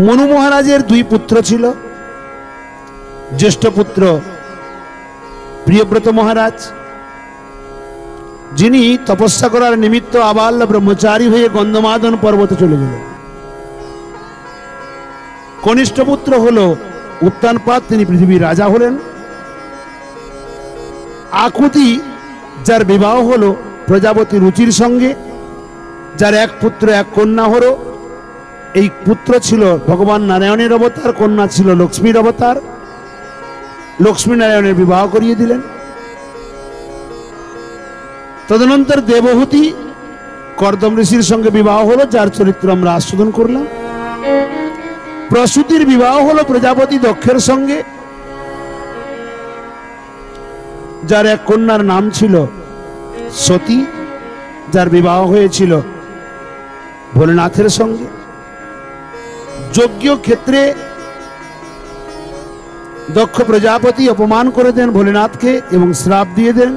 মনু মহারাজের দুই পুত্র ছিল। জ্যেষ্ঠ পুত্র প্রিয়ব্রত মহারাজ, যিনি তপস্যা করার নিমিত্ত আবাল্য ব্রহ্মচারী হয়ে গন্ধমাদন পর্বতে চলে গেলেন। কনিষ্ঠ পুত্র হল উত্তানপাদ, তিনি পৃথিবীর রাজা হলেন। আকুতি, যার বিবাহ হলো প্রজাপতি রুচির সঙ্গে, যার এক পুত্র এক কন্যা হলো। এই পুত্র ছিল ভগবান নারায়ণের অবতার, কন্যা ছিল লক্ষ্মীর অবতার। লক্ষ্মী নারায়ণের বিবাহ করিয়ে দিলেন। তদনন্তর দেবহূতি কর্দম ঋষির সঙ্গে বিবাহ হলো, যার চরিত্র আমরা আস্বাদন করলাম। প্রসূতির বিবাহ হলো প্রজাপতি দক্ষের সঙ্গে, যার এক কন্যার নাম ছিল সতী, যার বিবাহ হয়েছিল ভোলেনাথের সঙ্গে। যজ্ঞ ক্ষেত্রে দক্ষ প্রজাপতি অপমান করে দেন ভোলেনাথকে এবং শ্রাপ দিয়ে দেন।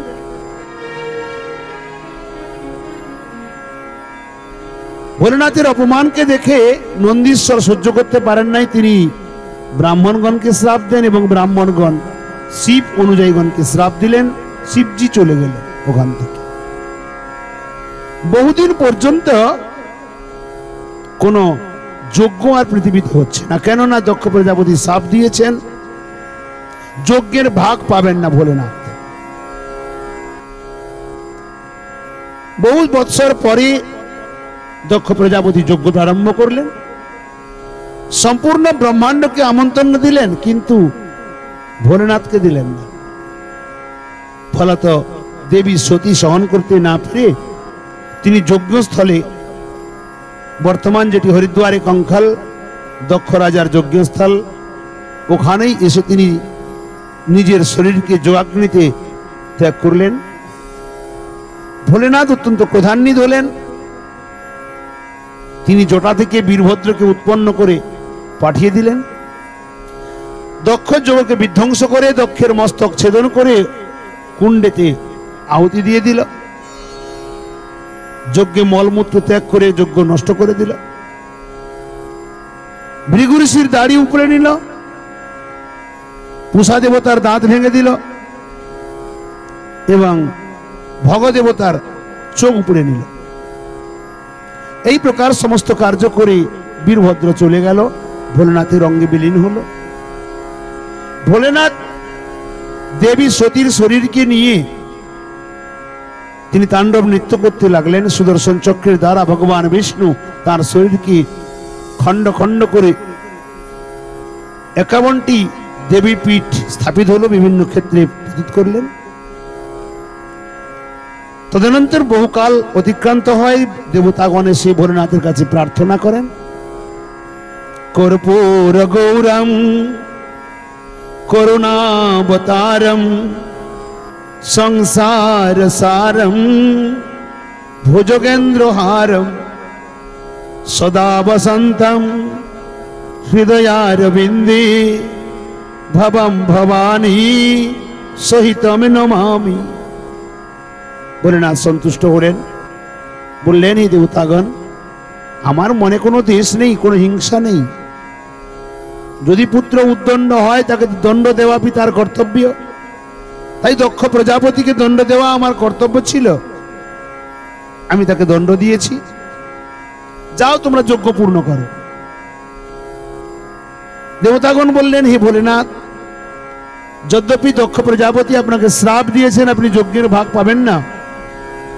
ভোলেনাথের অপমানকে দেখে নন্দীশ্বর সহ্য করতে পারেন নাই, তিনি ব্রাহ্মণগণকে শ্রাপ দেন এবং ব্রাহ্মণগণ শিব অনুযায়ীগণকে শ্রাপ দিলেন। শিবজি চলে গেলেন ওখান থেকে। বহুদিন পর্যন্ত কোন যজ্ঞ আর পৃথিবীতে হচ্ছে না, কেননা দক্ষ প্রজাপতি শ্রাপ দিয়েছেন, যজ্ঞের ভাগ পাবেন না ভোলেনাথ। বহু বৎসর পরে দক্ষ প্রজাপতি যজ্ঞ প্রারম্ভ করলেন। সম্পূর্ণ ব্রহ্মাণ্ডকে আমন্ত্রণ দিলেন, কিন্তু ভোলেনাথকে দিলেন না। ফলত দেবী সতী সহন করতে না পেরে তিনি যজ্ঞস্থলে, বর্তমান যেটি হরিদ্বারে কঙ্কাল দক্ষ রাজার যজ্ঞস্থল, ওখানেই এসে তিনি নিজের শরীরকে যোগাগ্নিতে ত্যাগ করলেন। ভোলেনাথ অত্যন্ত ক্রোধান্বিত হলেন। তিনি জটা থেকে বীরভদ্রকে উৎপন্ন করে পাঠিয়ে দিলেন। দক্ষ যজ্ঞকে বিধ্বংস করে দক্ষের মস্তক ছেদন করে কুণ্ডেতে আহুতি দিয়ে দিল। যজ্ঞে মলমূত্র ত্যাগ করে যজ্ঞ নষ্ট করে দিল। ভৃগু ঋষির দাড়ি উপড়ে নিল। পূষা দেবতার দাঁত ভেঙে দিল এবং ভগ দেবতার চোখ উপড়ে নিল। এই প্রকার সমস্ত কার্য করে বীরভদ্র চলে গেল, ভোলেনাথের অঙ্গে বিলীন হল। ভোলেনাথ দেবী সতীর শরীরকে নিয়ে তিনি তাণ্ডব নৃত্য করতে লাগলেন। সুদর্শন চক্রের দ্বারা ভগবান বিষ্ণু তার শরীরকে খণ্ড খণ্ড করে 51টি দেবী পীঠ স্থাপিত হলো, বিভিন্ন ক্ষেত্রে প্রস্তুত করলেন। তদনন্তর বহুকাল অতিক্রান্ত হয়, দেবতাগণ এসে ভোলেনাথের কাছে প্রার্থনা করেন। কর্পূর গৌরম করুণাবতারম সংসার সারম ভুজগেন্দ্রহারম সদা বসন্তম হৃদয়ারবিন্দে ভবম ভবানী সহিতম নমামি। ভোলেনাথ সন্তুষ্ট হলেন, বললেন, এই দেবতাগণ, আমার মনে কোনো দেশ নেই, কোনো হিংসা নেই। যদি পুত্র উদ্দণ্ড হয় তাকে দণ্ড দেওয়া পিতার কর্তব্য, তাই দক্ষ প্রজাপতিকে দণ্ড দেওয়া আমার কর্তব্য ছিল, আমি তাকে দণ্ড দিয়েছি। যাও তোমরা যজ্ঞ পূর্ণ করো। দেবতাগণ বললেন, হে ভোলেনাথ, যদ্যপি দক্ষ প্রজাপতি আপনাকে শ্রাপ দিয়েছেন, আপনি যজ্ঞের ভাগ পাবেন না,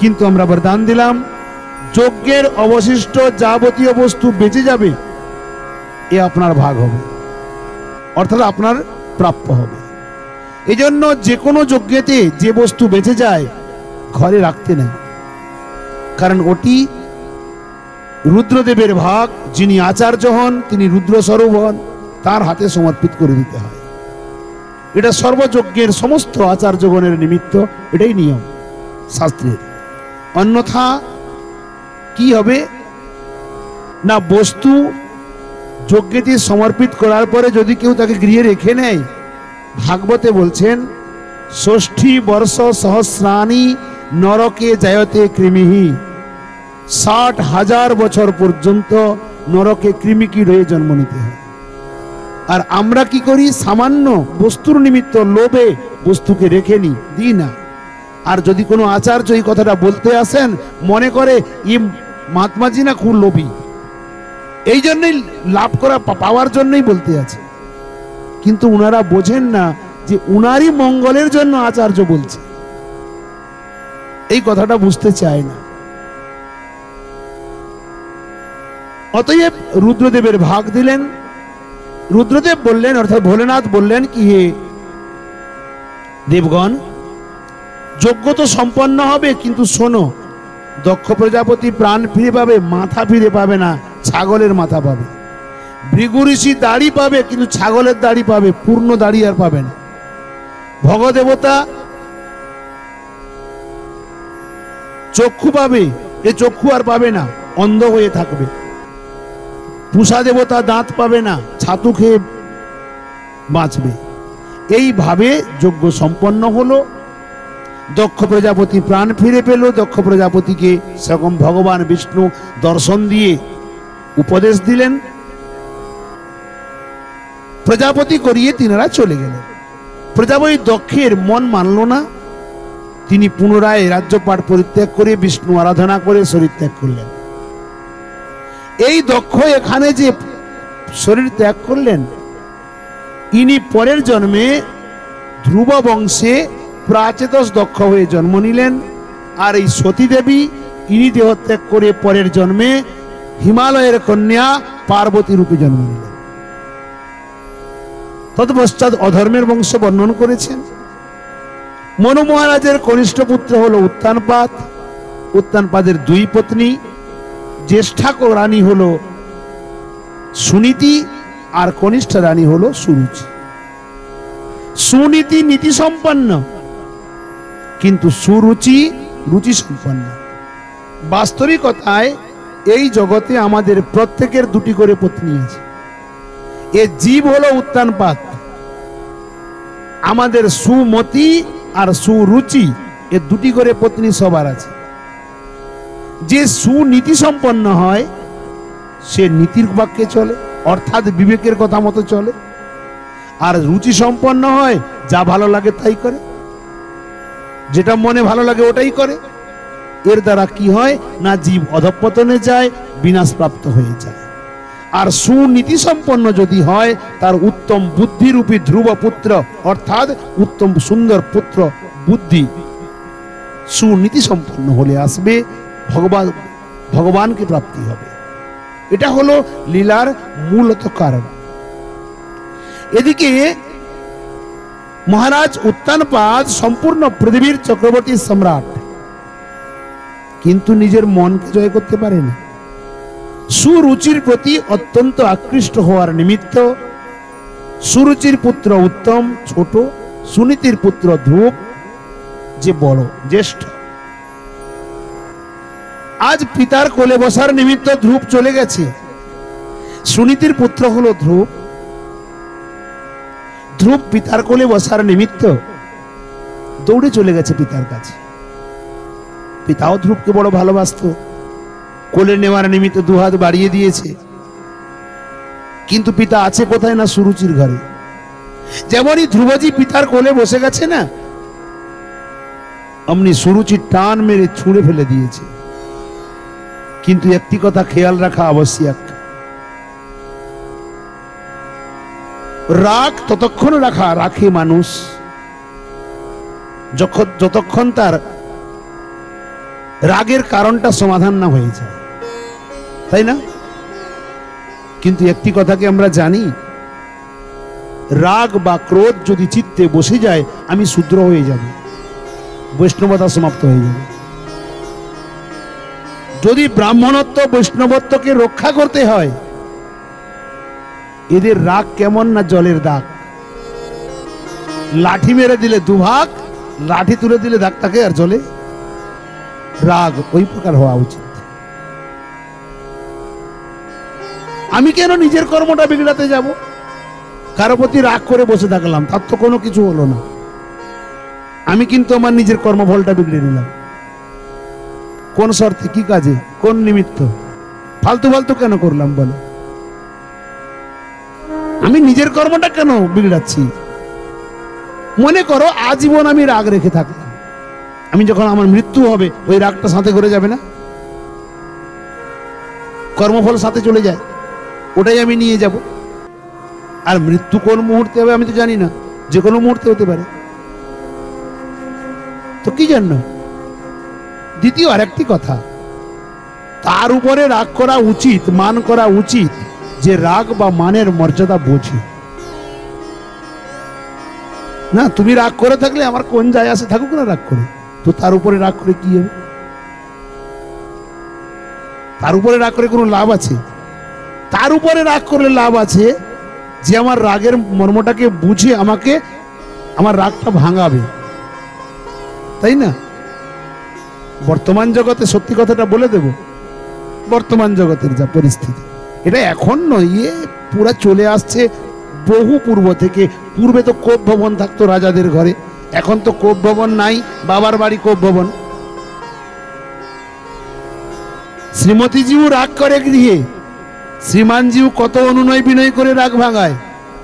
কিন্তু আমরা বরদান দিলাম, যজ্ঞের অবশিষ্ট যাবতীয় বস্তু বেঁচে যাবে, এ আপনার ভাগ হবে, অর্থাৎ আপনার প্রাপ্য হবে। এই জন্য যে কোনো যজ্ঞেতে যে বস্তু বেঁচে যায় ঘরে রাখতে নেই, কারণ ওটি রুদ্রদেবের ভাগ। যিনি আচার্য হন, তিনি রুদ্রস্বরূপ হন, তার হাতে সমর্পিত করে দিতে হয়। এটা সর্বযজ্ঞের সমস্ত আচার্যগণের নিমিত্ত, এটাই নিয়ম শাস্ত্রের। অন্যথা কি হবে না, বস্তু যজ্ঞেতে সমর্পিত করার পরে যদি কেউ তাকে গৃহে রেখে নেয়, ভাগবতে বলছেন, ৬০ বর্ষ সহস্রাণি নরকে জায়তে কৃমিহি, ৬০,০০০ বছর পর্যন্ত নরকে কৃমিকীট হয়ে জন্ম নিতে হয়। আর আমরা কি করি, সামান্য বস্তুর নিমিত্ত লোভে বস্তুকে রেখে নি, দিই না। আর যদি কোনো আচার্য এই কথাটা বলতে আসেন, মনে করে ই মহাত্মাজি না খুব লোভী, এই জন্যই লাভ করা পাওয়ার জন্যই বলতে আছে। কিন্তু উনারা বোঝেন না যে উনারই মঙ্গলের জন্য আচার্য বলছে, এই কথাটা বুঝতে চায় না। অতএব রুদ্রদেবের ভাগ দিলেন। রুদ্রদেব বললেন, অর্থাৎ ভোলেনাথ বললেন কি, হে দেবগণ, যজ্ঞ তো সম্পন্ন হবে, কিন্তু শোনো, দক্ষ প্রজাপতি প্রাণ ফিরে পাবে, মাথা ফিরে পাবে না, ছাগলের মাথা পাবে। ভৃগু ঋষি দাড়ি পাবে, কিন্তু ছাগলের দাড়ি পাবে, পূর্ণ দাড়ি আর পাবে না। ভগদেবতা চক্ষু পাবে, এ চক্ষু আর পাবে না, অন্ধ হয়ে থাকবে। পূষা দেবতা দাঁত পাবে না, ছাতু খেয়ে বাঁচবে। এইভাবে যজ্ঞ সম্পন্ন হলো। দক্ষ প্রজাপতি প্রাণ ফিরে পেল। দক্ষ প্রজাপতিকে সেরকম ভগবান বিষ্ণু দর্শন দিয়ে উপদেশ দিলেন। প্রজাপতি করিয়ে তিনারা চলে গেলেন। প্রজাপতি দক্ষের মন মানল না। তিনি পুনরায় রাজ্যপাট পরিত্যাগ করে বিষ্ণু আরাধনা করে শরীর ত্যাগ করলেন। এই দক্ষ এখানে যে শরীর ত্যাগ করলেন, ইনি পরের জন্মে ধ্রুব বংশে প্রাচেতস দক্ষ হয়ে জন্ম নিলেন। আর এই সতী দেবী, ইনি দেহত্যাগ করে পরের জন্মে হিমালয়ের কন্যা পার্বতী রূপে জন্ম নিলেন। তৎপশ্চাৎ অধর্মের বংশ বর্ণন করেছেন। মনু মহারাজের কনিষ্ঠ পুত্র হলো উত্তানপাদ। উত্তানপাদের দুই পত্নী, জ্যেষ্ঠা রানী হলো সুনীতি, আর কনিষ্ঠ রানী হলো সুরুচি। সুনীতি নীতি সম্পন্ন, কিন্তু সুরুচি রুচি সম্পন্ন। বাস্তবিকতায় এই জগতে আমাদের প্রত্যেকের দুটি করে পত্নী আছে। এ জীব হলো উত্তানপাদ। আমাদের সুমতি আর সুরুচি, এ দুটি করে পত্নী সবার আছে। যে সুনীতি সম্পন্ন হয়, সে নীতির বাক্যে চলে, অর্থাৎ বিবেকের কথা মতো চলে। আর রুচি সম্পন্ন হয়, যা ভালো লাগে তাই করে, যেটা মনে ভালো লাগে ওটাই করে। এর দ্বারা কি হয় না, জীব অধঃপতনে যায়, বিনাশপ্রাপ্ত হয়ে যায়। আর সুনীতি সম্পন্ন যদি হয়, তার উত্তম বুদ্ধিরূপী ধ্রুব পুত্র, অর্থাৎ উত্তম সুন্দর পুত্র বুদ্ধি সুনীতি সম্পন্ন হলে আসবে, ভগবানকে প্রাপ্তি হবে। এটা হলো লীলার মূলত কারণ। এদিকে মহারাজ উত্তানপাদ সম্পূর্ণ পৃথিবীর চক্রবর্তী সম্রাট, কিন্তু নিজের মনকে জয় করতে পারেন। সুরুচির প্রতি অত্যন্ত আকৃষ্ট হওয়ার নিমিত্ত সুরুচির পুত্র উত্তম ছোট, সুনীতির পুত্র ধ্রুব যে বড় জ্যেষ্ঠ। আজ পিতার কোলে বসার নিমিত্ত ধ্রুব চলে গেছে। সুনীতির পুত্র হলো ধ্রুব। ধ্রুব পিতার কোলে বসার নিমিত্ত দৌড়ে চলে গেছে পিতার কাছে। পিতাও ধ্রুবকে বড় ভালোবাসতো, কোলে নেওয়ার নিমিত্ত দুহাত বাড়িয়ে দিয়েছে। কিন্তু পিতা আছে কোথায় না, সুরুচির ঘরে। যেমনই ধ্রুবজি পিতার কোলে বসে গেছে না, অমনি সুরুচি টান মেরে ছুঁড়ে ফেলে দিয়েছে। কিন্তু একটি কথা খেয়াল রাখা আবশ্যক, রাগ ততক্ষণ রাখে মানুষ যতক্ষণ তার রাগের কারণটা সমাধান না হয়ে যায়, তাই না? কিন্তু একটি কথাকে আমরা জানি, রাগ বা ক্রোধ যদি চিত্তে বসে যায়, আমি শূদ্র হয়ে যাব, বৈষ্ণবতা সমাপ্ত হয়ে যাবে। যদি ব্রাহ্মণত্ব বৈষ্ণবত্বকে রক্ষা করতে হয়, এদের রাগ কেমন না জলের দাগ। লাঠি মেরে দিলে দুভাগ, লাঠি তুলে দিলে দাগটাকে আর জলে। রাগ ওই প্রকার হওয়া উচিত। আমি কেন নিজের কর্মটা বিগড়াতে যাব? কারো প্রতি রাগ করে বসে থাকলাম, তার তো কোনো কিছু হলো না। আমি কিন্তু আমার নিজের কর্মফলটা বিগড়ে নিলাম। কোন শর্তে, কি কাজে, কোন নিমিত্ত? ফালতু ফালতু কেন করলাম বলো? আমি নিজের কর্মটা কেন বিগড়াচ্ছি? মনে করো আজীবন আমি রাগ রেখে থাকলাম, আমি যখন আমার মৃত্যু হবে ওই রাগটা সাথে করে যাবে না? কর্মফল সাথে চলে যায়, ওটাই আমি নিয়ে যাব। আর মৃত্যু কোন মুহূর্তে হবে আমি তো জানি না, যে কোনো মুহূর্তে হতে পারে। তো কি জন্য? দ্বিতীয় আরেকটি কথা, তার উপরে রাগ করা উচিত, মান করা উচিত যে রাগ বা মানের মর্যাদা বোঝে। না, তুমি রাগ করে থাকলে আমার কোন যায় আসে, থাকুক না রাগ করে, তো তার উপরে রাগ করে কি হবে? তার উপরে রাগ করে কোনো লাভ আছে? তার উপরে রাগ করলে লাভ আছে যে আমার রাগের মর্মটাকে বুঝে আমাকে আমার রাগটা ভাঙাবে, তাই না? বর্তমান জগতে সত্যি কথাটা বলে দেব, বর্তমান জগতের যা পরিস্থিতি, এটা এখন নয়, পুরা চলে আসছে বহু পূর্ব থেকে। পূর্বে তো কোপ ভবন থাকতো রাজাদের ঘরে, এখন তো কোপ ভবন নাই, বাবার বাড়ি কোপ ভবন। শ্রীমতীজিও রাগ করে গৃহে, শ্রীমানজিও কত অনুনয় বিনয় করে রাগ ভাঙায়।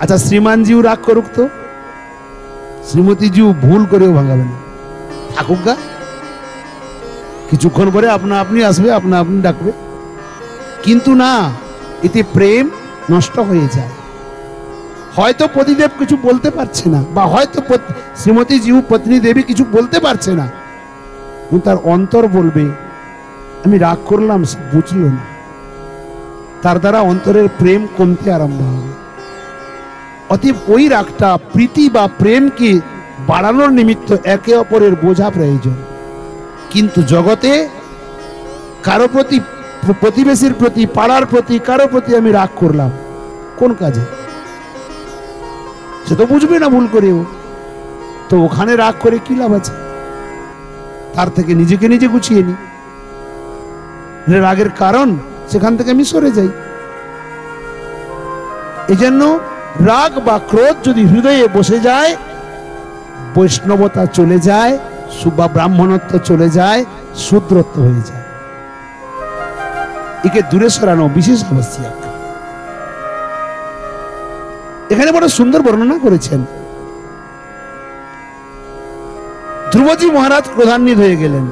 আচ্ছা, শ্রীমানজিও রাগ করুক তো, শ্রীমতীজিও ভুল করেও ভাঙাবে না, থাকুক গা, কিছুক্ষণ পরে আপনা আপনি আসবে, আপনা আপনি ডাকবে। কিন্তু না, এতে প্রেম নষ্ট হয়ে যায়। হয়তো পতিদেব কিছু বলতে পারছে না, বা হয়তো শ্রীমতীজিও পত্নী দেবী কিছু বলতে পারছে না, কিন্তু তার অন্তর বলবে আমি রাগ করলাম, বুঝলো না। তার দ্বারা অন্তরের প্রেম কমতে আরম্ভ হবে। অতএব ওই রাগটা প্রীতি বা প্রেমকে বাড়ানোর নিমিত্ত একে অপরের বোঝা প্রয়োজন। কিন্তু জগতে কারো প্রতি, প্রতিবেশীর প্রতি, পাড়ার প্রতি, কারো প্রতি আমি রাগ করলাম, কোন কাজে? সে তো বুঝবে না ভুল করেও, তো ওখানে রাগ করে কি লাভ আছে? তার থেকে নিজেকে নিজে গুছিয়ে নি, রাগের কারণ সেখান থেকে আমি সরে যাই। এই জন্য রাগ বা ক্রোধ যদি হৃদয়ে বসে যায়, বৈষ্ণবতা চলে যায়, বা ব্রাহ্মণত্ব চলে যায়, শূদ্রত্ব হয়ে যায়। একে দূরে সরানো বিশেষ আবশ্যক। এখানে বড় সুন্দর বর্ণনা করেছেন। ধ্রুবজি মহারাজ ক্রোধান্বিত হয়ে গেলেন,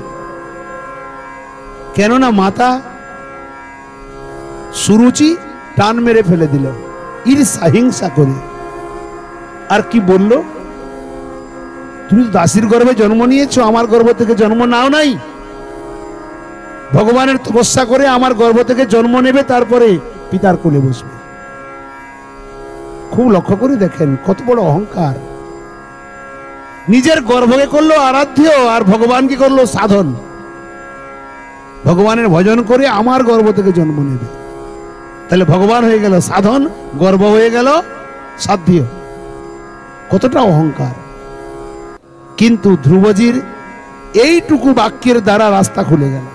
কেননা মাতা সুরুচি টান মেরে ফেলে দিল ঈর্ষা হিংসা করে। আর কি বলল? তুমি তো দাসীর গর্ভে জন্ম নিয়েছো, আমার গর্ভ থেকে জন্ম নাও নাই। ভগবানের তপস্যা করে আমার গর্ভ থেকে জন্ম নেবে, তারপরে পিতার কোলে বসবে। খুব লক্ষ্য করে দেখেন কত বড় অহংকার। নিজের গর্ভকে করলো আরাধ্য, আর ভগবানকে করলো সাধন। ভগবানের ভজন করে আমার গর্ভ থেকে জন্ম নেবে, তাহলে ভগবান হয়ে গেল সাধন, গর্ভ হয়ে গেল সাধ্য। কতটা অহংকার! কিন্তু ধ্রুবজির এইটুকু বাক্যের দ্বারা রাস্তা খুলে গেল।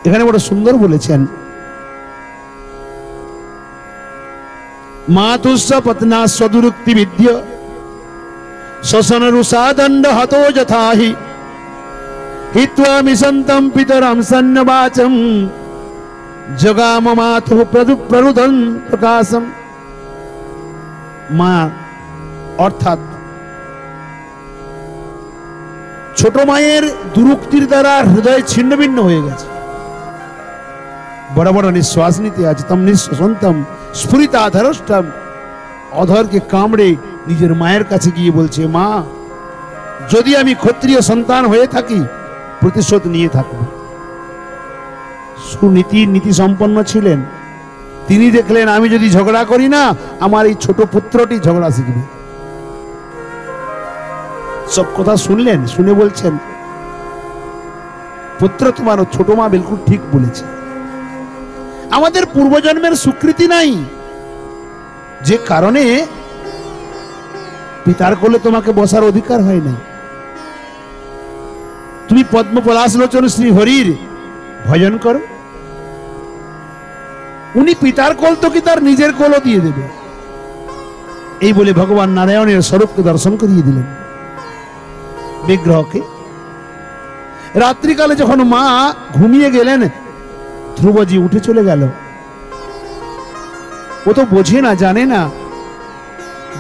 এখানে বড় সুন্দর বলেছেন, মাতুস্য পত্না সদুরুক্তি বিদ্য শোষণ রুষাদণ্ড হতো যথাহি হিত্বা মিশন্তম পিতরম সন্নবাচম জগাম মাতু প্ররুদন প্রকাশম। মা অর্থাৎ ছোট মায়ের দুরুক্তির দ্বারা হৃদয় ছিন্ন ভিন্ন হয়ে গেছে। বড় বড় নিঃশ্বাস নিতে আছে, তম নিঃশ্বাসন্তম স্ফুরিতাধরষ্টম, অধরকে কামড়ে নিজের মায়ের কাছে গিয়ে বলছে, মা যদি আমি ক্ষত্রিয় সন্তান হয়ে থাকি প্রতিশোধ নিয়ে থাকব। সুনীতির নীতি সম্পন্ন ছিলেন তিনি, দেখলেন আমি যদি ঝগড়া করি না, আমার এই ছোট পুত্রটি ঝগড়া শিখবে। সব কথা শুনলেন, শুনে বলছেন, পুত্র তোমার ছোট মা বিলকুল ঠিক বলেছে। আমাদের পূর্বজন্মের স্বীকৃতি নাই, যে কারণে পিতার কোলে তোমাকে বসার অধিকার হয় নাই। তুমি পদ্ম পলাশ লোচন শ্রী হরির ভজন করো, উনি পিতার কোল তো কি তার নিজের কোলও দিয়ে দেবে। এই বলে ভগবান নারায়ণের স্বরূপকে দর্শন করিয়ে দিলেন বিগ্রহকে। রাত্রিকালে যখন মা ঘুমিয়ে গেলেন, ধ্রুবজি উঠে চলে গেল। ও তো বোঝে না, জানে না,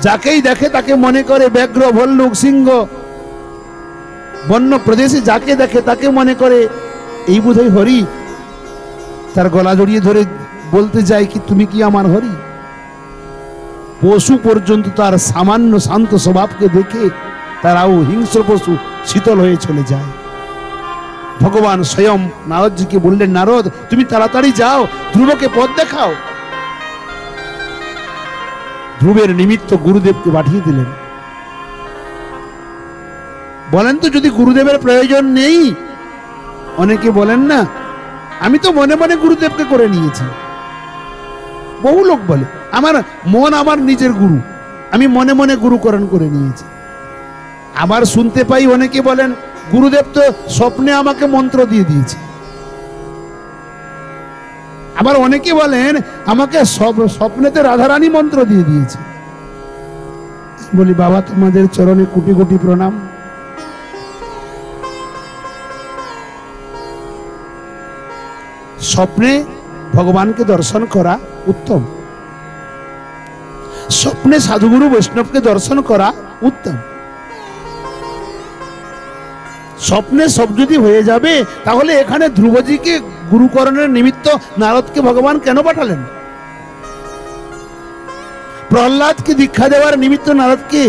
যাকেই দেখে তাকে মনে করে ব্যাঘ্র, ভল্লুক, সিংহ, বন্য প্রদেশে যাকে দেখে তাকে মনে করে এই বোধহয় হরি। তার গলা জড়িয়ে ধরে বলতে যায় কি তুমি কি আমার হরি? পশু পর্যন্ত তার সামান্য শান্ত স্বভাবকে দেখে তারাও হিংস্র পশু শীতল হয়ে চলে যায়। ভগবান স্বয়ং নারদজিকে বললেন, নারদ তুমি তাড়াতাড়ি যাও, ধ্রুবকে পথ দেখাও। ধ্রুবের নিমিত্ত গুরুদেবকে পাঠিয়ে দিলেন। বলেন তো যদি গুরুদেবের প্রয়োজন নেই, অনেকে বলেন না আমি তো মনে মনে গুরুদেবকে করে নিয়েছি। বহু লোক বলে আমার মন আমার নিজের গুরু, আমি মনে মনে গুরুকরণ করে নিয়েছি। আবার শুনতে পাই অনেকে বলেন গুরুদেব তো স্বপ্নে আমাকে মন্ত্র দিয়ে দিয়েছে। আবার অনেকে বলেন আমাকে স্বপ্নেতে রাধারানী মন্ত্র দিয়ে দিয়েছে। বলি বাবা তোমাদের চরণে কোটি কোটি প্রণাম। স্বপ্নে ভগবানকে দর্শন করা উত্তম, স্বপ্নে সাধুগুরু বৈষ্ণবকে দর্শন করা উত্তম। স্বপ্নে সব যদি হয়ে যাবে তাহলে এখানে ধ্রুবজিকে গুরুকরণের নিমিত্ত নারদকে ভগবান কেন পাঠালেন? প্রহ্লাদকে দীক্ষা দেওয়ার নিমিত্ত নারদকে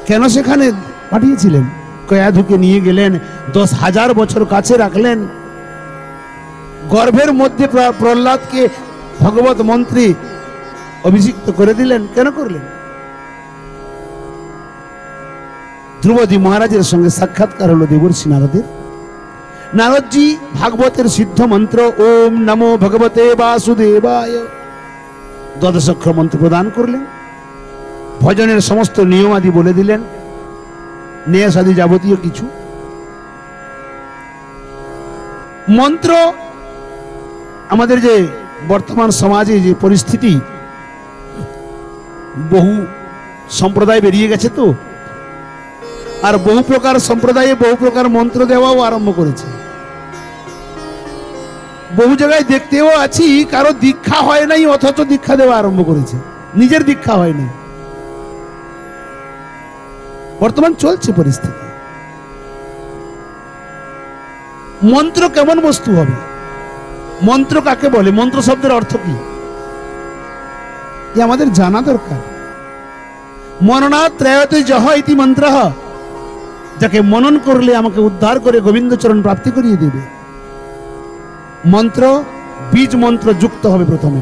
কেন সেখানে পাঠিয়েছিলেন? কয়াধুকে নিয়ে গেলেন, 10,000 বছর কাছে রাখলেন, গর্ভের মধ্যে প্রহ্লাদকে ভগবত মন্ত্রে অভিষিক্ত করে দিলেন। কেন করলেন? ধ্রুবজি মহারাজের সঙ্গে সাক্ষাৎকার হলো দেবর্ষি নারদের। নারদজি ভাগবতের সিদ্ধ মন্ত্র ওম নমো ভগবতে বাসুদেবায় 12 অক্ষর মন্ত্র প্রদান করলেন। ভজনের সমস্ত নিয়মাদি বলে দিলেন, ন্যাস আদি যাবতীয় কিছু মন্ত্র। আমাদের যে বর্তমান সমাজে যে পরিস্থিতি, বহু সম্প্রদায় বেরিয়ে গেছে তো, আর বহু প্রকার সম্প্রদায়ে বহু প্রকার মন্ত্র দেওয়াও আরম্ভ করেছে। বহু জায়গায় দেখতেও আছি কারো দীক্ষা হয় নাই অথচ দীক্ষা দেওয়া আরম্ভ করেছে, নিজের দীক্ষা হয় নাই। বর্তমান চলছে পরিস্থিতি। মন্ত্র কেমন বস্তু হবে? মন্ত্র কাকে বলে? মন্ত্র শব্দের অর্থ কি আমাদের জানা দরকার। মননাত্রয়তে জহ ইতি মন্ত্রঃ, যাকে মনন করলে আমাকে উদ্ধার করে গোবিন্দচরণ প্রাপ্তি করিয়ে দেবে। মন্ত্র বীজ মন্ত্র যুক্ত হবে প্রথমে,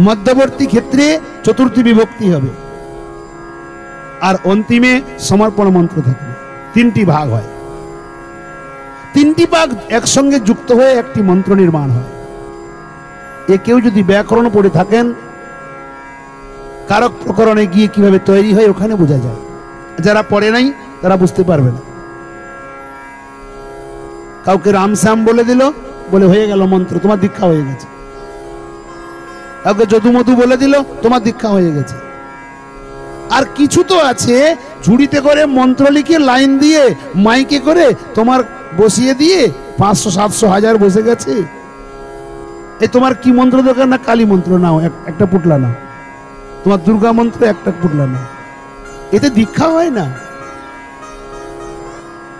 মধ্যবর্তী ক্ষেত্রে চতুর্থী বিভক্তি হবে, আর অন্তিমে সমর্পণ মন্ত্র থাকবে। 3টি ভাগ হয়, 3টি ভাগ একসঙ্গে যুক্ত হয়ে একটি মন্ত্র নির্মাণ হয়। এ কেউ যদি ব্যাকরণ পড়ে থাকেন, কারক প্রকরণে গিয়ে কিভাবে তৈরি হয় ওখানে বোঝা যায়। যারা পড়ে নাই তারা বুঝতে পারবে না। কাউকে রাম শ্যাম বলে দিল, বলে হয়ে গেল মন্ত্র, তোমার দীক্ষা হয়ে গেছে। কাউকে যদুমধু বলে দিল, তোমার দীক্ষা হয়ে গেছে। আর কিছু তো আছে ঝুড়িতে করে মন্ত্র লিখে লাইন দিয়ে মাইকে করে তোমার বসিয়ে দিয়ে 500, 700, 1000 বসে গেছে। এই তোমার কি মন্ত্র দরকার? না কালী মন্ত্র নাও, একটা পুটলা নাও। তোমার দুর্গা মন্ত্র, একটা পুটলা নাও। এতে দীক্ষা হয় না,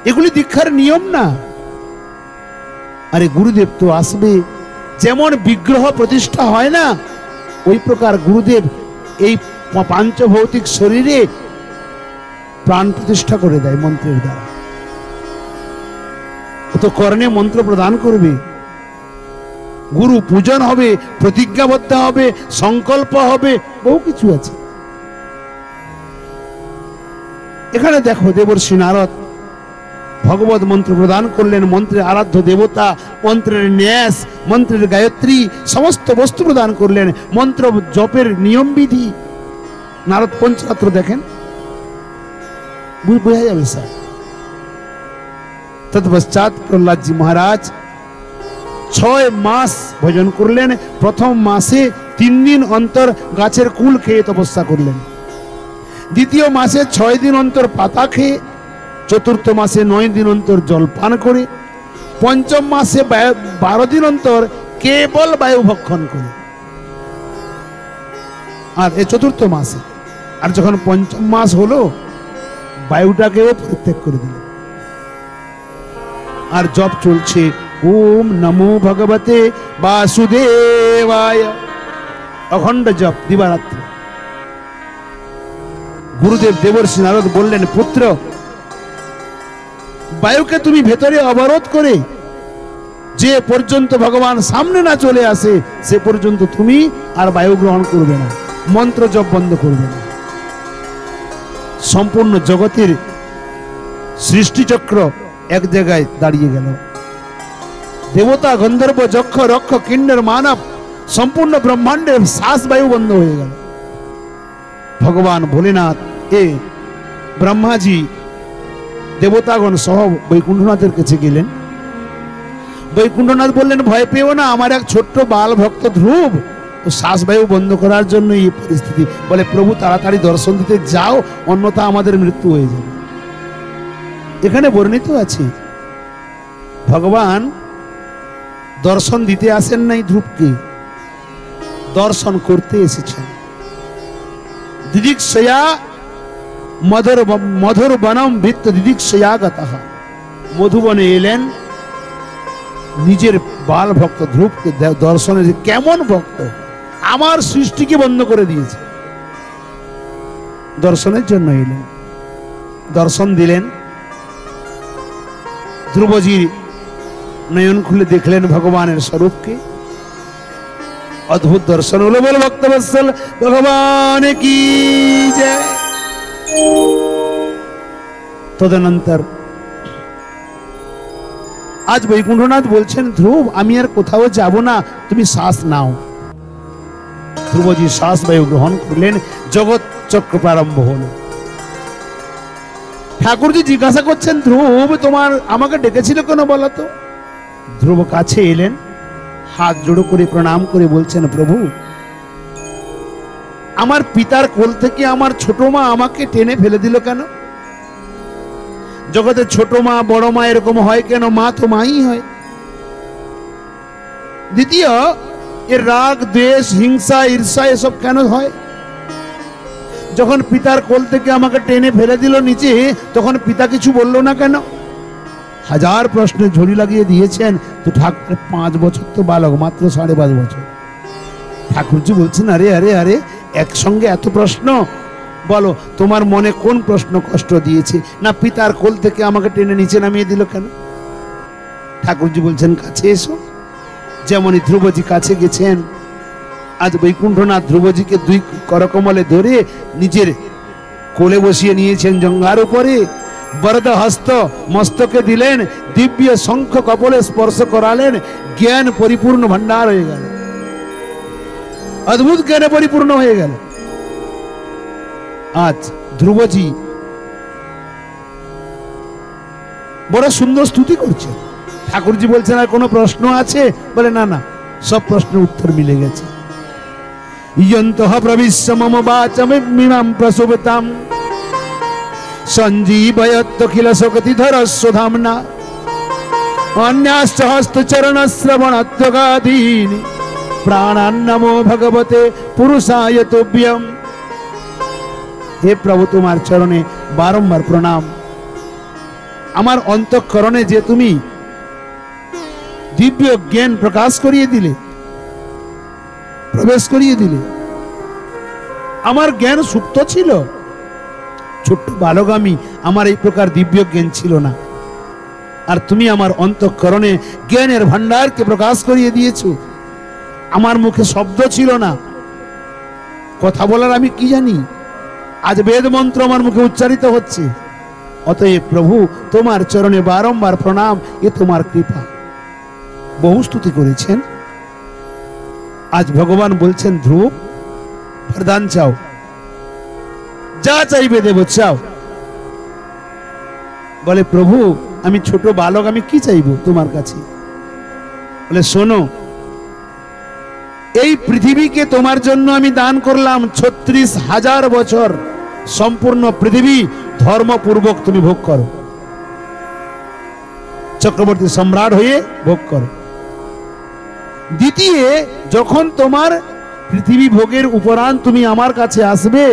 এগুলি দীক্ষার নিয়ম না। আরে গুরুদেব তো আসবে, যেমন বিগ্রহ প্রতিষ্ঠা হয় না ওই প্রকার গুরুদেব এই পাঞ্চভৌতিক শরীরে প্রাণ প্রতিষ্ঠা করে দেয় মন্ত্রের দ্বারা। তো কর্ণে মন্ত্র প্রদান করবে, গুরু পূজন হবে, প্রতিজ্ঞাবদ্ধ হবে, সংকল্প হবে, বহু কিছু আছে। এখানে দেখো দেবর্ষি নারদ ভগবত মন্ত্র প্রদান করলেন। মন্ত্রের আরাধ্য দেবতা, মন্ত্রের ন্যাস, মন্ত্রের গায়ত্রী, সমস্ত বস্তু প্রদান করলেন। মন্ত্র জপের নিয়ম বিধি নারদ পঞ্চরাত্র দেখেন, বোঝা যাবে স্যার। তৎপশ্চাৎ প্রহ্লাদজি মহারাজ 6 মাস ভজন করলেন। প্রথম মাসে 3 দিন অন্তর গাছের কুল খেয়ে তপস্যা করলেন, দ্বিতীয় মাসে 6 দিন অন্তর পাতা খেয়ে, চতুর্থ মাসে 9 দিন অন্তর জল পান করে, পঞ্চম মাসে 12 দিন অন্তর কেবল বায়ু ভক্ষণ করে, আর এ চতুর্থ মাসে। আর যখন পঞ্চম মাস হলো বায়ুটাকেও পরিত্যাগ করে দিল। আর জপ চলছে, ওম নমো ভগবতে বাসুদেবায়, অখণ্ড জপ দিবারাত্র। গুরুদেব দেবর্ষি নারদ বললেন, পুত্র, বায়ুকে তুমি ভেতরে অবরোধ করে যে পর্যন্ত ভগবান সামনে না চলে আসে সে পর্যন্ত তুমি আর বায়ু গ্রহণ করবে না, মন্ত্র জপ বন্ধ করবে না। সম্পূর্ণ জগতের সৃষ্টিচক্র এক জায়গায় দাঁড়িয়ে গেল। দেবতা, গন্ধর্ব, যক্ষ, রক্ষ, কিন্নর, মানব, সম্পূর্ণ ব্রহ্মাণ্ডের শ্বাস বায়ু বন্ধ হয়ে গেল। ভগবান ভোলেনাথ এ ব্রহ্মাজি দেবতাগণ সহ বৈকুণ্ঠনাথের কাছে গেলেন। বৈকুণ্ঠনাথ বললেন, ভয় পেও না, আমার এক ছোট্ট বাল ভক্ত ধ্রুব শ্বাস বায়ু বন্ধ করার জন্য এই পরিস্থিতি। বলে, প্রভু তাড়াতাড়ি দর্শন দিতে যাও, অন্যথা আমাদের মৃত্যু হয়ে যাবে। এখানে বর্ণিত আছে ভগবান দর্শন দিতে আসেন নাই ধ্রুবকে, দর্শন করতে এসেছেন। দিদিক্ষয়া মধুর বনম ভিত্ত দিদিক্ষয়া গতঃ, মধুবনে এলেন, নিজের বাল ভক্ত ধ্রুবকে দর্শনে, কেমন ভক্ত, আমার সৃষ্টিকে বন্ধ করে দিয়েছে, দর্শনের জন্য এলেন। দর্শন দিলেন। ধ্রুবজি নয়ন খুলে দেখলেন ভগবানের স্বরূপকে। অদ্ভুত দর্শন হলো। বল ভক্তবৎসল ভগবান কি জয়। তদনন্তর আজ বৈকুণ্ঠনাথ বলছেন, ধ্রুব, আমি আর কোথাও যাব না, তুমি শ্বাস নাও। ধ্রুবজি শ্বাস বায়ু গ্রহণ করলেন, জগৎ চক্র প্রারম্ভ হলো। ঠাকুরজি জিজ্ঞাসা করছেন, ধ্রুব, তোমার আমাকে ডেকেছিল কেন বলো তো? ধ্রুব কাছে এলেন, হাত জোড়ো করে প্রণাম করে বলছেন, প্রভু, আমার পিতার কোল থেকে আমার ছোট মা আমাকে টেনে ফেলে দিল কেন? জগতে ছোট মা বড় মা এরকম হয় কেন? মা তো মাই হয়। দ্বিতীয়, এর রাগ, দ্বেষ, হিংসা, ঈর্ষা এসব কেন হয়? যখন পিতার কোল থেকে আমাকে টেনে ফেলে দিল নিচে, তখন পিতা কিছু বলল না কেন? হাজার প্রশ্নের ঝুড়ি লাগিয়ে দিয়েছেন। তো ঠাকুর 5 বছর তো বালক, মাত্র 5.5 বছর। ঠাকুরজি বলছেন, আরে আরে আরে, একসঙ্গে এত প্রশ্ন, বলো তোমার মনে কোন প্রশ্ন কষ্ট দিয়েছে? না পিতার কোল থেকে আমাকে টেনে নিচে নামিয়ে দিল কেন? ঠাকুরজি বলছেন, কাছে এসো। যেমনই ধ্রুবজি কাছে গেছেন, আজ বৈকুণ্ঠনাথ ধ্রুবজিকে 2 করকমলে ধরে নিজের কোলে বসিয়ে নিয়েছেন জঙ্ঘার উপরে। বরদ হস্ত মস্তকে দিলেন, দিব্য শঙ্খ কপলে স্পর্শ করালেন, জ্ঞান পরিপূর্ণ ভান্ডার হয়ে গেল, অদ্ভুত জ্ঞানে পরিপূর্ণ হয়ে গেল। আজ ধ্রুবজি বড় সুন্দর স্তুতি করছে। ঠাকুরজি বলছেন, আর কোনো প্রশ্ন আছে? বলে, না না, সব প্রশ্নের উত্তর মিলে গেছে। ইয়ন্তঃ প্রবিশ্য মম বাচমিমাম প্রসুবতাম সঞ্জীবয়ত্যখিল শক্তিধরস্য ধামনা অন্যাশ্চ হস্তচরণ শ্রবণত্বগাদীনি প্রাণান্নমো ভগবতে পুরুষায় তুভ্যম। হে প্রভু, তোমার চরণে বারংবার প্রণাম। আমার অন্তঃকরণে যে তুমি দিব্য জ্ঞান প্রকাশ করিয়ে দিলে, প্রবেশ করিয়ে দিলে। আমার জ্ঞান সুপ্ত ছিল, ছোট্ট বালক আমি, আমার এই প্রকার দিব্য জ্ঞান ছিল না। আর তুমি আমার অন্তঃকরণে জ্ঞানের ভান্ডারকে প্রকাশ করিয়ে দিয়েছো। আমার মুখে শব্দ ছিল না, কথা বলার আমি কি জানি, আজ বেদ মন্ত্র আমার মুখে উচ্চারিত হচ্ছে। অতএব প্রভু, তোমার চরণে বারংবার প্রণাম, এ তোমার কৃপা। বহু স্তুতি করেছেন। আজ ভগবান বলছেন, ধ্রুব, বরদান চাও, যা চাইবে দেব, চাও। বলে, প্রভু, আমি ছোট বালক, আমি কি চাইবো তোমার কাছে? বলে, শোনো, এই পৃথিবীকে তোমার জন্য আমি দান করলাম 36,000 বছর। সম্পূর্ণ পৃথিবী ধর্মপূর্বক তুমি ভোগ করো। চক্রবর্তী সম্রাট হয়ে ভোগ করো। দ্বিতীয়, যখন তোমার পৃথিবী ভোগের উপরান্ত তুমি আমার কাছে আসবে,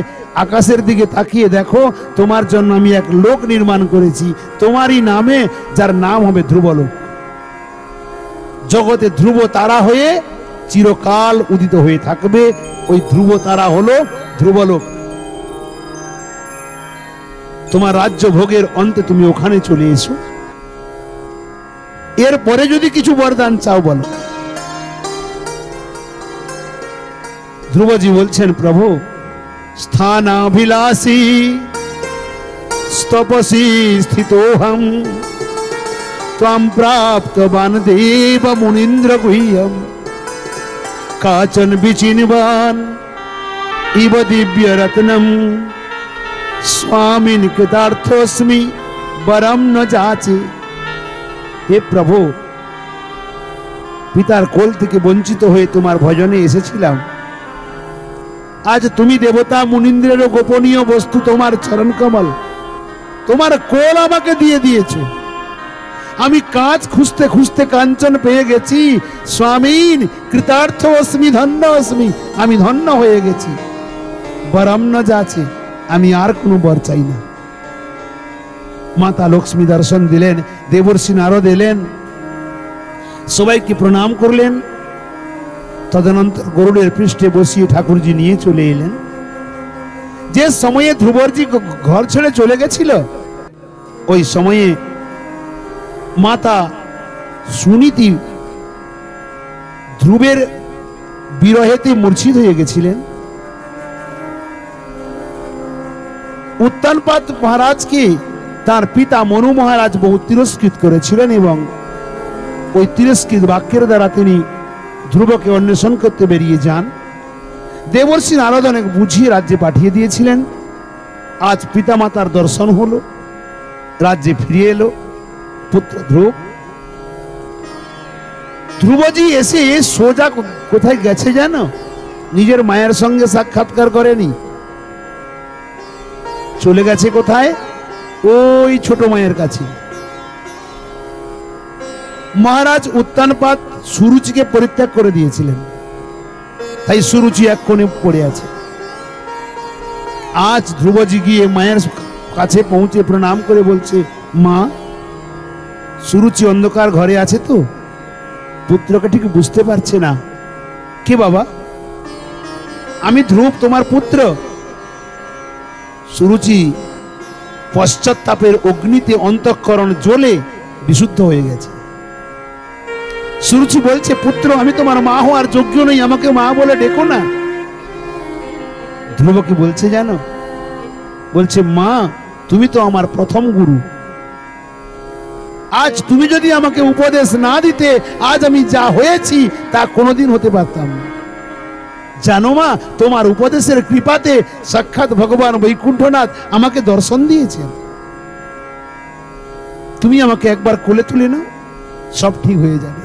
আকাশের দিকে তাকিয়ে দেখো, তোমার জন্য আমি এক লোক নির্মাণ করেছি তোমারই নামে, যার নাম হবে ধ্রুবলোক। জগতে ধ্রুব তারা হয়ে চিরকাল উদিত হয়ে থাকবে। ওই ধ্রুব তারা হলো ধ্রুবলোক। তোমার রাজ্য ভোগের অন্তে তুমি ওখানে চলে এসো। এরপরে যদি কিছু বরদান চাও বলো। ধ্রুবজি বলছেন, প্রভু স্থানাভিলাষী স্তপসী স্থিতোহম ত্বাম প্রাপ্তবান দেব মুনীন্দ্র গুহ্যম কাচন বিচিনবান ইব দিব্য রত্নম স্বামীন কৃতার্থোস্মি বরম ন যাচে। হে প্রভু, পিতার কোল থেকে বঞ্চিত হয়ে তোমার ভজনে এসেছিলাম। আজ তুমি দেবতা মুনীন্দ্রের গোপনীয় বস্তু তোমার চরণ কমল, তোমার কোল আমাকে দিয়ে দিয়েছো। আমি কাজ খুঁজতে খুঁজতে কাঞ্চন পেয়ে গেছি। স্বামীন কৃতার্থ অস্মি ধন্য অস্মি, আমি ধন্য হয়ে গেছি। বরম ন যাচে, আমি আর কোনো বর চাই না। মাতা লক্ষ্মী দর্শন দিলেন, দেবর্ষি নারদ এলেন, সবাইকে প্রণাম করলেন। তদনন্তর গরুড়ের পৃষ্ঠে বসিয়ে ঠাকুরজি নিয়ে চলে এলেন। যে সময়ে ধ্রুবজি ঘর ছেড়ে চলে গেছিল, ওই সময়ে মাতা সুনীতি ধ্রুবের বিরহেতে মূর্ছিত হয়ে গেছিলেন। উত্তানপাদ মহারাজকে তার পিতা মনু মহারাজ বহু তিরস্কৃত করেছিলেন এবং ওই তিরস্কৃত বাক্যের দ্বারা তিনি ধ্রুবকে অন্বেষণ করতে বেরিয়ে যান। দেবর্ষি নারদ অনেক বুঝিয়ে রাজ্যে পাঠিয়ে দিয়েছিলেন। আজ পিতামাতার দর্শন হলো, রাজ্যে ফিরে এলো পুত্র ধ্রুব। ধ্রুবজি এসে সোজা কোথায় গেছে জানো? নিজের মায়ের সঙ্গে সাক্ষাৎকার করেনি, চলে গেছে কোথায়? ওই ছোট মায়ের কাছে। মহারাজ উত্তানপাদ সুরুচিকে পরিত্যাগ করে দিয়েছিলেন, তাই সুরুচি এক কোণে পড়ে আছে। আজ ধ্রুবজি গিয়ে মায়ের কাছে পৌঁছে প্রণাম করে বলছে, মা, সুরুচি অন্ধকার ঘরে আছে তো, পুত্রকে ঠিক বুঝতে পারছে না। কে বাবা? আমি ধ্রুব, তোমার পুত্র। সুরুচি পশ্চাত্তাপের অগ্নিতে অন্তঃকরণ জ্বলে বিশুদ্ধ হয়ে গেছে। সুরুচি বলছে, পুত্র, আমি তোমার মা হওয়ার যোগ্য নই, আমাকে মা বলে ডেকো না। ধ্রুব কি বলছে জানো? বলছে, মা, তুমি তো আমার প্রথম গুরু। আজ তুমি যদি আমাকে উপদেশ না দিতে, আজ আমি যা হয়েছি তা কোনোদিন হতে পারতাম না। জানো মা, তোমার উপদেশের কৃপাতে সাক্ষাৎ ভগবান বৈকুণ্ঠনাথ আমাকে দর্শন দিয়েছেন। তুমি আমাকে একবার কোলে তুলে নাও, সব ঠিক হয়ে যাবে।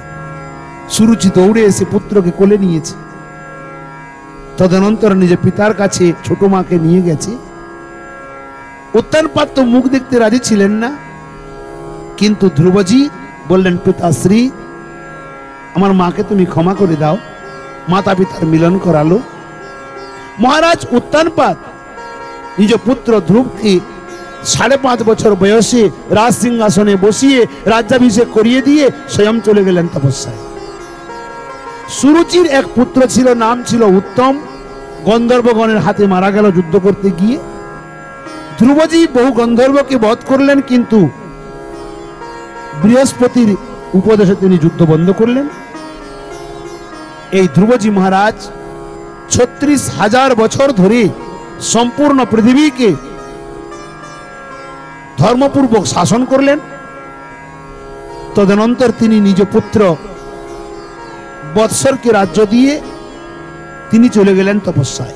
সুরুচি দৌড়ে এসে পুত্রকে কোলে নিয়েছে। তদনন্তর নিজের পিতার কাছে ছোট মাকে নিয়ে গেছে। উত্তানপাদ তো মুখ দেখতে রাজি ছিলেন না, কিন্তু ধ্রুবজি বললেন, পিতাশ্রী, আমার মাকে তুমি ক্ষমা করে দাও। মাতা পিতার মিলন করালো। মহারাজ উত্তানপাদ নিজ পুত্র ধ্রুবকে 5.5 বছর বয়সে রাজ সিংহাসনে বসিয়ে রাজ্যাভিষেক করিয়ে দিয়ে স্বয়ং চলে গেলেন তপস্যায়। সুরুচির এক পুত্র ছিল, নাম ছিল উত্তম। গন্ধর্বগণের হাতে মারা গেল যুদ্ধ করতে গিয়ে। ধ্রুবজি বহু গন্ধর্বকে বধ করলেন, কিন্তু বৃহস্পতির উপদেশে তিনি যুদ্ধ বন্ধ করলেন। এই ধ্রুবজি মহারাজ 36,000 বছর ধরে সম্পূর্ণ পৃথিবীকে ধর্মপূর্বক শাসন করলেন। তদনন্তর তিনি নিজ পুত্র বৎসরকে রাজ্য দিয়ে তিনি চলে গেলেন তপস্যায়।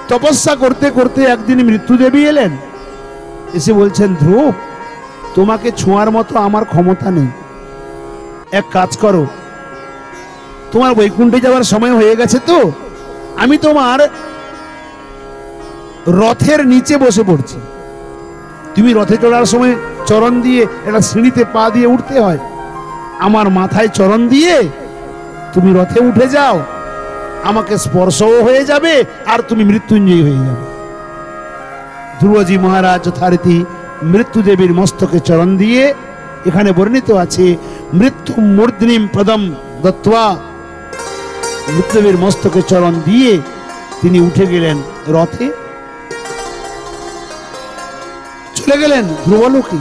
তপস্যা করতে করতে একদিন মৃত্যুদেবী এলেন, এসে বলছেন, ধ্রুব, তোমাকে ছোঁয়ার মতো আমার ক্ষমতা নেই। এক কাজ করো, তোমার বৈকুণ্ঠে যাওয়ার সময় হয়ে গেছে তো, আমি তোমার রথের নিচে বসে পড়ছি। তুমি রথে চড়ার সময় চরণ দিয়ে একটা সিঁড়িতে পা দিয়ে উঠতে হয়, আমার মাথায় চরণ দিয়ে তুমি রথে উঠে যাও, আমাকে স্পর্শও হয়ে যাবে আর তুমি মৃত্যুঞ্জয়ী হয়ে যাবে। ধ্রুবজি মহারাজ যথারীতি মৃত্যুদেবীর মস্তকে চরণ দিয়ে, এখানে বর্ণিত আছে মৃত্যু মূর্ধনিম পদম দত্ত্বা, মৃত্যুদেবীর মস্তকে চরণ দিয়ে তিনি উঠে গেলেন রথে, চলে গেলেন ধ্রুবলোকে।